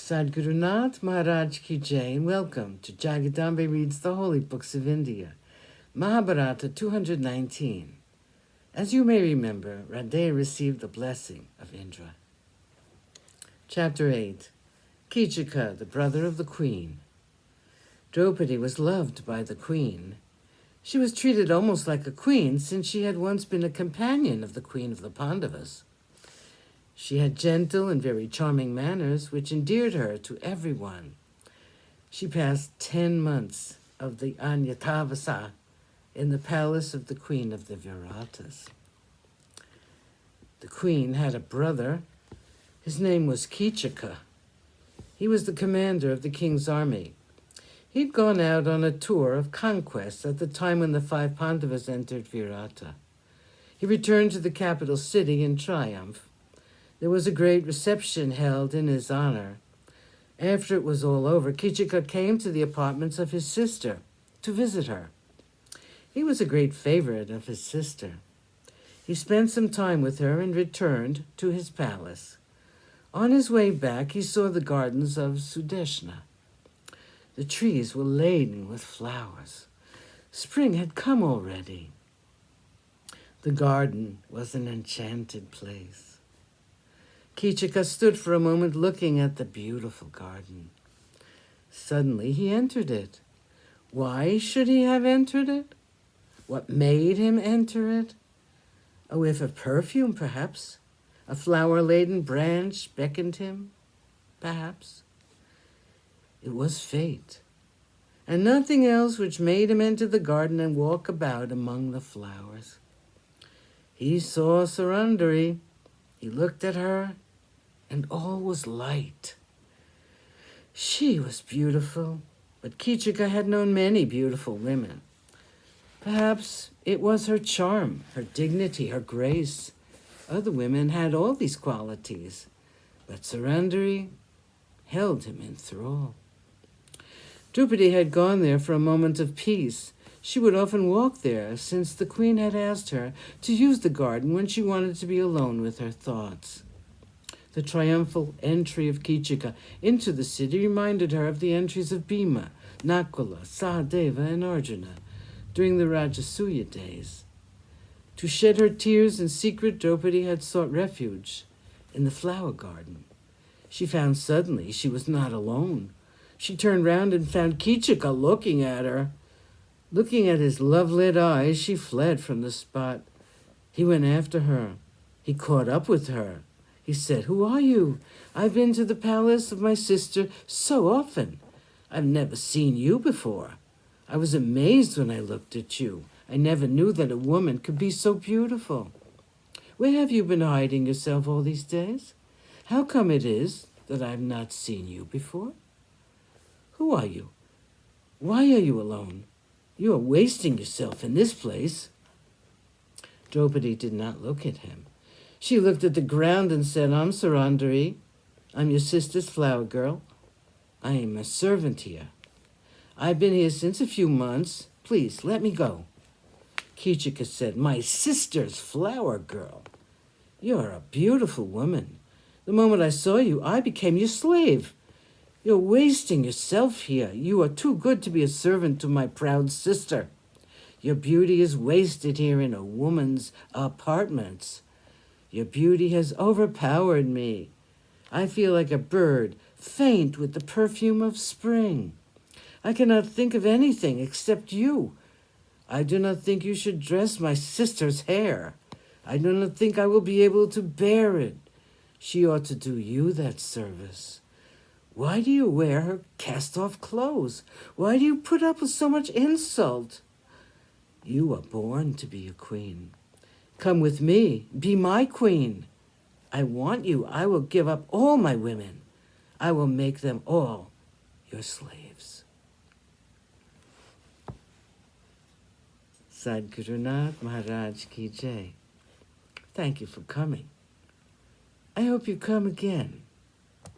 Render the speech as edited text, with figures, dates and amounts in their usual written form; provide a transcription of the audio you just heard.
Sadhguru Nath Maharaj Ki Jai, and welcome to Jagadambe Reads the Holy Books of India, Mahabharata219. As you may remember, Radhe received the blessing of Indra. Chapter 8. Kichika, the brother of the queen. Draupadi was loved by the queen. She was treated almost like a queen, since she had once been a companion of the queen of the Pandavas. She had gentle and very charming manners, which endeared her to everyone. She passed 10 months of the Anyatavasa in the palace of the queen of the Viratas. The queen had a brother. His name was Kichika. He was the commander of the king's army. He'd gone out on a tour of conquest at the time when the 5 Pandavas entered Virata. He returned to the capital city in triumph. There was a great reception held in his honor. After it was all over, Kichika came to the apartments of his sister to visit her. He was a great favorite of his sister. He spent some time with her and returned to his palace. On his way back, he saw the gardens of Sudeshna. The trees were laden with flowers. Spring had come already. The garden was an enchanted place. Kichika stood for a moment looking at the beautiful garden. Suddenly he entered it. Why should he have entered it? What made him enter it? A whiff of perfume, perhaps. A flower-laden branch beckoned him, perhaps. It was fate, and nothing else which made him enter the garden and walk about among the flowers. He saw Sarandari. He looked at her, and all was light. She was beautiful, but Kichika had known many beautiful women. Perhaps it was her charm, her dignity, her grace. Other women had all these qualities, but Sarandari held him in thrall. Draupadi had gone there for a moment of peace. She would often walk there, since the queen had asked her to use the garden when she wanted to be alone with her thoughts. The triumphal entry of Kichika into the city reminded her of the entries of Bhima, Nakula, Sahadeva, and Arjuna during the Rajasuya days. To shed her tears in secret, Draupadi had sought refuge in the flower garden. She found suddenly she was not alone. She turned round and found Kichika looking at her. Looking at his love-lit eyes, she fled from the spot. He went after her. He caught up with her. He said, "Who are you? I've been to the palace of my sister so often. I've never seen you before. I was amazed when I looked at you. I never knew that a woman could be so beautiful. Where have you been hiding yourself all these days? How come it is that I've not seen you before? Who are you? Why are you alone? You are wasting yourself in this place." Draupadi did not look at him. She looked at the ground and said, "I'm Sarandari. I'm your sister's flower girl. I am a servant here. I've been here since a few months. Please, let me go." Kichika said, "My sister's flower girl? You're a beautiful woman. The moment I saw you, I became your slave. You're wasting yourself here. You are too good to be a servant to my proud sister. Your beauty is wasted here in a woman's apartments. Your beauty has overpowered me. I feel like a bird, faint with the perfume of spring. I cannot think of anything except you. I do not think you should dress my sister's hair. I do not think I will be able to bear it. She ought to do you that service. Why do you wear her cast-off clothes? Why do you put up with so much insult? You are born to be a queen. Come with me, be my queen. I want you. I will give up all my women. I will make them all your slaves." Sadhguru Nath Maharaj Ki Jai. Thank you for coming. I hope you come again.